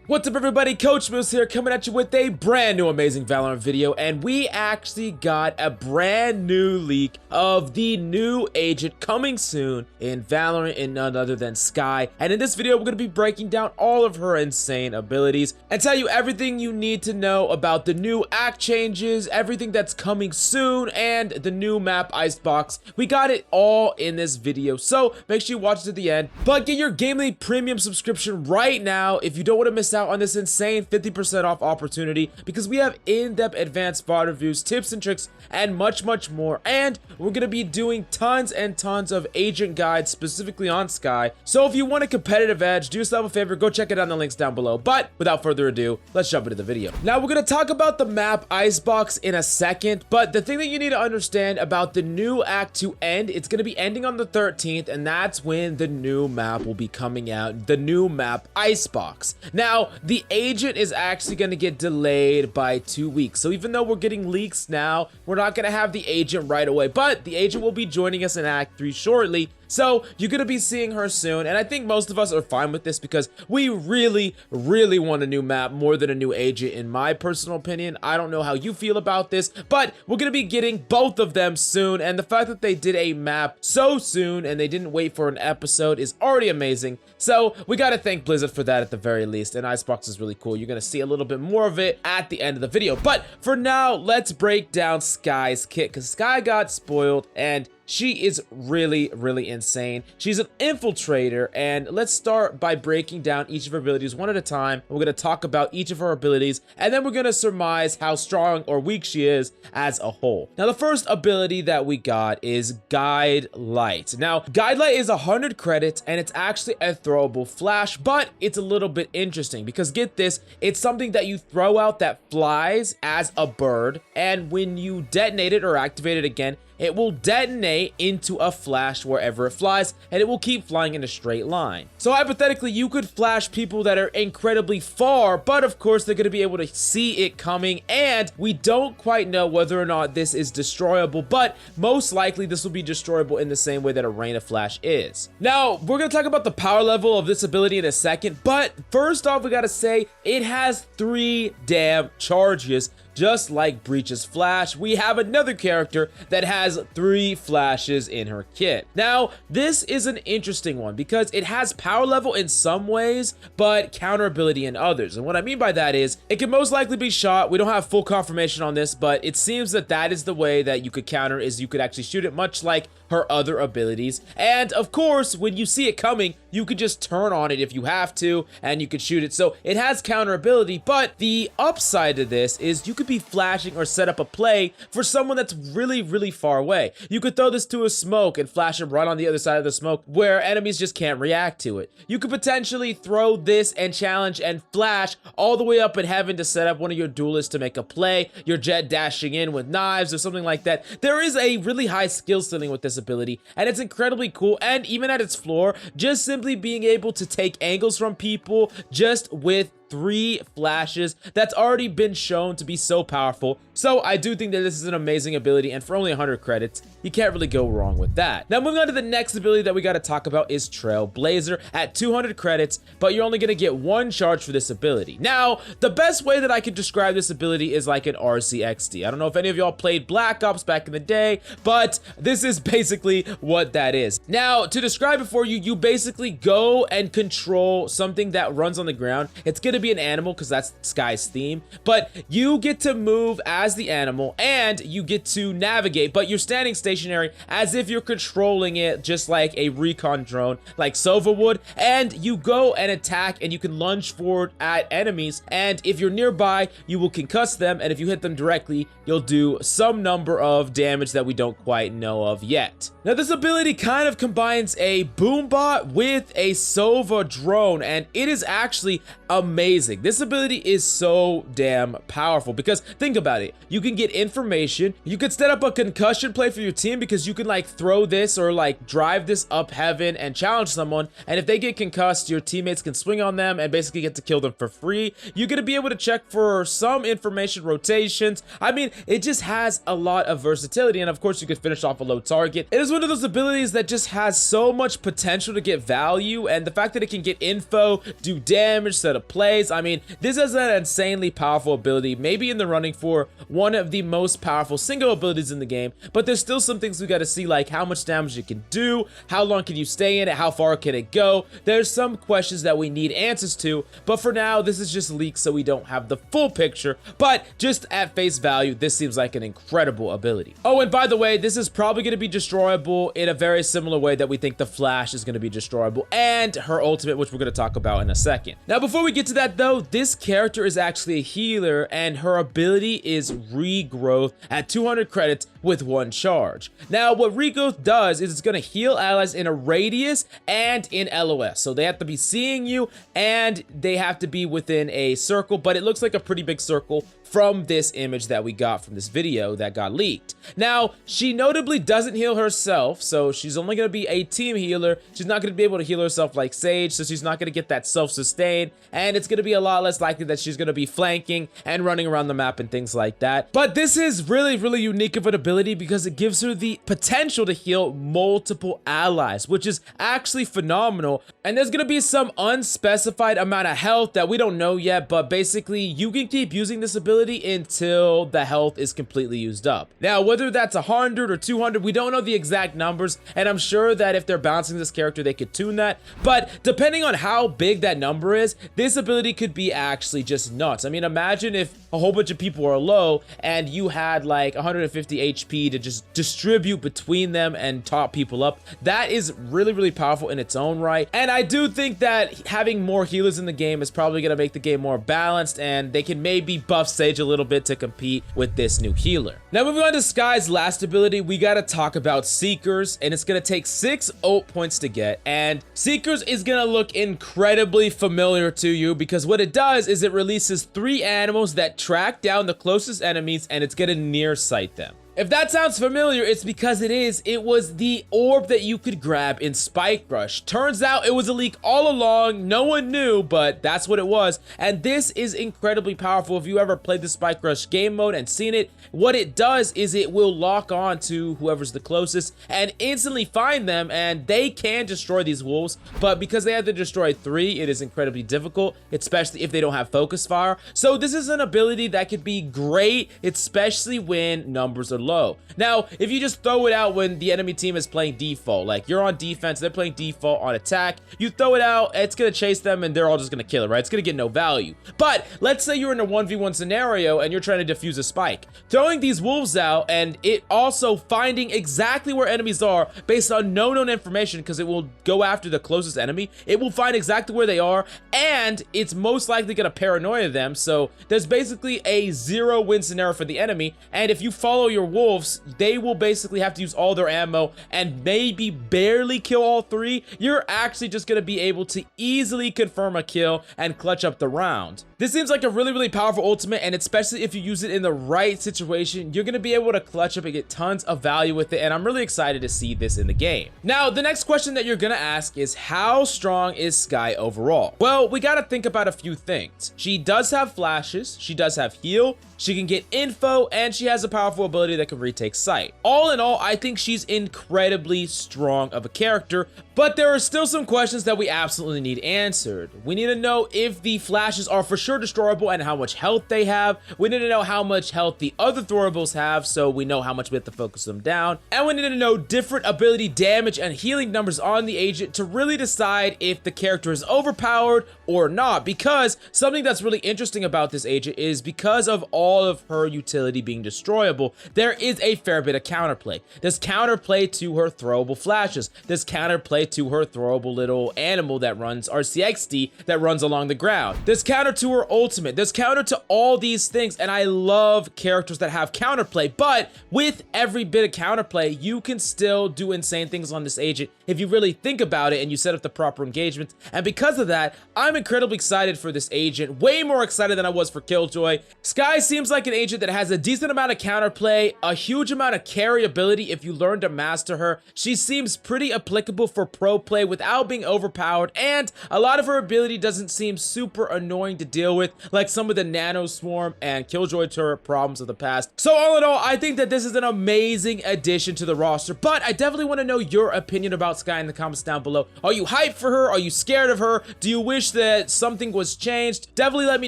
What's up everybody, Coach Moose here coming at you with a brand new amazing Valorant video, and we actually got a brand new leak of the new agent coming soon in Valorant in none other than Skye. And in this video we're going to be breaking down all of her insane abilities and tell you everything you need to know about the new act changes, everything that's coming soon, and the new map Icebox. We got it all in this video, so make sure you watch it to the end. But get your Gamely Premium subscription right now if you don't want to miss out on this insane 50% off opportunity, because we have in-depth advanced VOD reviews, tips and tricks, and much more. And we're going to be doing tons and tons of agent guides specifically on Skye. So if you want a competitive edge, do yourself a favor, go check it out in the links down below. But without further ado, let's jump into the video. Now we're going to talk about the map Icebox in a second, but the thing that you need to understand about the new act to end, it's going to be ending on the 13th, and that's when the new map will be coming out, the new map Icebox. Now, the agent is actually going to get delayed by 2 weeks. So even though we're getting leaks now, we're not going to have the agent right away, but the agent will be joining us in Act 3 shortly. So you're going to be seeing her soon, and I think most of us are fine with this because we really want a new map more than a new agent, in my personal opinion. I don't know how you feel about this, but we're going to be getting both of them soon, and the fact that they did a map so soon and they didn't wait for an episode is already amazing. So we got to thank Blizzard for that at the very least, and Icebox is really cool. You're going to see a little bit more of it at the end of the video, but for now, let's break down Skye's kit, because Skye got spoiled, and she is really insane. She's an infiltrator, and let's start by breaking down each of her abilities one at a time. We're going to talk about each of her abilities, and then we're going to surmise how strong or weak she is as a whole. Now, the first ability that we got is Guide Light. Now, Guide Light is 100 credits, and it's actually a throwable flash, but it's a little bit interesting because, get this, it's something that you throw out that flies as a bird, and when you detonate it or activate it again, it will detonate into a flash wherever it flies, and it will keep flying in a straight line. So hypothetically, you could flash people that are incredibly far, but of course they're going to be able to see it coming, and we don't quite know whether or not this is destroyable, but most likely this will be destroyable in the same way that a rain of flash is. Now, we're going to talk about the power level of this ability in a second, but first off, we got to say it has 3 damn charges. Just like Breach's flash, we have another character that has 3 flashes in her kit. Now, this is an interesting one because it has power level in some ways, but counter ability in others. And what I mean by that is, it can most likely be shot. We don't have full confirmation on this, but it seems that that is the way that you could counter, is you could actually shoot it much like her other abilities. And of course, when you see it coming, you could just turn on it if you have to, and you could shoot it. So it has counter ability, but the upside to this is you could be flashing or set up a play for someone that's really far away. You could throw this to a smoke and flash them right on the other side of the smoke where enemies just can't react to it. You could potentially throw this and challenge and flash all the way up in heaven to set up one of your duelists to make a play, your jet dashing in with knives or something like that. There is a really high skill ceiling with this ability, and it's incredibly cool. And even at its floor, just simply being able to take angles from people just with 3 flashes, that's already been shown to be so powerful. So I do think that this is an amazing ability, and for only 100 credits, you can't really go wrong with that. Now, moving on to the next ability that we got to talk about is Trailblazer at 200 credits, but you're only going to get 1 charge for this ability. Now, the best way that I could describe this ability is like an RCXD. I don't know if any of y'all played Black Ops back in the day, but this is basically what that is. Now, to describe it for you, you basically go and control something that runs on the ground. It's going to be an animal because that's Skye's theme, but you get to move as the animal and you get to navigate, but you're standing stationary as if you're controlling it just like a recon drone like Sova would, and you go and attack, and you can lunge forward at enemies, and if you're nearby you will concuss them, and if you hit them directly you'll do some number of damage that we don't quite know of yet. Now, this ability kind of combines a boombot with a Sova drone, and it is actually amazing. This ability is so damn powerful because think about it. You can get information, you could set up a concussion play for your team because you can like throw this or like drive this up heaven and challenge someone, and if they get concussed, your teammates can swing on them and basically get to kill them for free. You're gonna be able to check for some information rotations. I mean, it just has a lot of versatility, and of course you could finish off a low target. It is one of those abilities that just has so much potential to get value, and the fact that it can get info, do damage, set up plays. I mean, this is an insanely powerful ability, maybe in the running for one of the most powerful single abilities in the game, but there's still some things we gotta see, like how much damage it can do, how long can you stay in it, how far can it go. There's some questions that we need answers to, but for now, this is just leaks, so we don't have the full picture, but just at face value, this seems like an incredible ability. Oh, and by the way, this is probably gonna be destroyable in a very similar way that we think the Flash is gonna be destroyable, and her ultimate, which we're gonna talk about in a second. Now, before we get to that though, this character is actually a healer, and her ability is regrowth at 200 credits with 1 charge. Now, what regrowth does is it's gonna heal allies in a radius and in LOS. So they have to be seeing you and they have to be within a circle, but it looks like a pretty big circle from this image that we got from this video that got leaked. Now, she notably doesn't heal herself, so she's only going to be a team healer. She's not going to be able to heal herself like Sage, so she's not going to get that self-sustain, and it's going to be a lot less likely that she's going to be flanking and running around the map and things like that. But this is really, really unique of an ability because it gives her the potential to heal multiple allies, which is actually phenomenal. And there's going to be some unspecified amount of health that we don't know yet, but basically you can keep using this ability until the health is completely used up. Now, whether that's 100 or 200, we don't know the exact numbers, and I'm sure that if they're balancing this character, they could tune that, but depending on how big that number is, this ability could be actually just nuts. I mean, imagine if a whole bunch of people are low and you had like 150 HP to just distribute between them and top people up. That is really, really powerful in its own right, and I do think that having more healers in the game is probably going to make the game more balanced, and they can maybe buff Sage a little bit to compete with this new healer. Now, moving on to Skye's last ability, we gotta talk about Seekers, and it's gonna take 6 ult points to get, and Seekers is gonna look incredibly familiar to you because what it does is it releases 3 animals that track down the closest enemies, and it's gonna near sight them. If that sounds familiar, it's because it is. It was the orb that you could grab in Spike Rush. Turns out it was a leak all along. No one knew, but that's what it was. And this is incredibly powerful. If you ever played the Spike Rush game mode and seen it, what it does is it will lock on to whoever's the closest and instantly find them, and they can destroy these wolves. But because they have to destroy 3, it is incredibly difficult, especially if they don't have focus fire. So this is an ability that could be great, especially when numbers are low. Now, if you just throw it out when the enemy team is playing default, like you're on defense, they're playing default on attack, you throw it out, it's gonna chase them and they're all just gonna kill it, right? It's gonna get no value. But let's say you're in a 1v1 scenario and you're trying to defuse a spike. Throwing these wolves out and it also finding exactly where enemies are based on no known information, because it will go after the closest enemy. It will find exactly where they are, and it's most likely gonna paranoia them. So there's basically a 0-win scenario for the enemy, and if you follow your wolves, they will basically have to use all their ammo and maybe barely kill all 3. You're actually just going to be able to easily confirm a kill and clutch up the round. This seems like a really, really powerful ultimate, and especially if you use it in the right situation, you're going to be able to clutch up and get tons of value with it, and I'm really excited to see this in the game. Now, the next question that you're going to ask is, how strong is Skye overall? Well, we got to think about a few things. She does have flashes, she does have heal, she can get info, and she has a powerful ability that can retake sight. All in all, I think she's incredibly strong of a character, but there are still some questions that we absolutely need answered. We need to know if the flashes are for sure destroyable and how much health they have. We need to know how much health the other throwables have, so we know how much we have to focus them down. And we need to know different ability damage and healing numbers on the agent to really decide if the character is overpowered or not, because something that's really interesting about this agent is because of all of her utility being destroyable, there is a fair bit of counterplay. There's counterplay to her throwable flashes. There's counterplay to her throwable little animal that runs RCXD that runs along the ground. There's counter to her ultimate. There's counter to all these things, and I love characters that have counterplay, but with every bit of counterplay, you can still do insane things on this agent if you really think about it and you set up the proper engagements. And because of that, I'm I'm incredibly excited for this agent, way more excited than I was for Killjoy. Skye seems like an agent that has a decent amount of counterplay, a huge amount of carry ability if you learn to master her. She seems pretty applicable for pro play without being overpowered, and a lot of her ability doesn't seem super annoying to deal with, like some of the Nano Swarm and Killjoy turret problems of the past. So all in all, I think that this is an amazing addition to the roster, but I definitely want to know your opinion about Skye in the comments down below. Are you hyped for her? Are you scared of her? Do you wish that something was changed? Definitely let me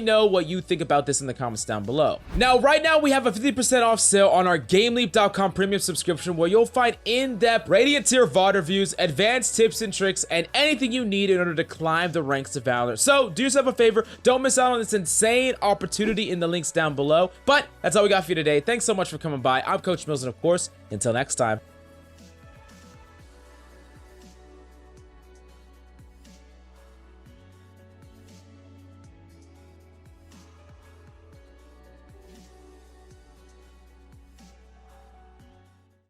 know what you think about this in the comments down below. Now, right now we have a 50% off sale on our GameLeap.com premium subscription, where you'll find in-depth Radiant tier VOD reviews, advanced tips and tricks, and anything you need in order to climb the ranks of Valorant. So do yourself a favor, don't miss out on this insane opportunity in the links down below. But that's all we got for you today. Thanks so much for coming by. I'm Coach Mills, and of course, until next time,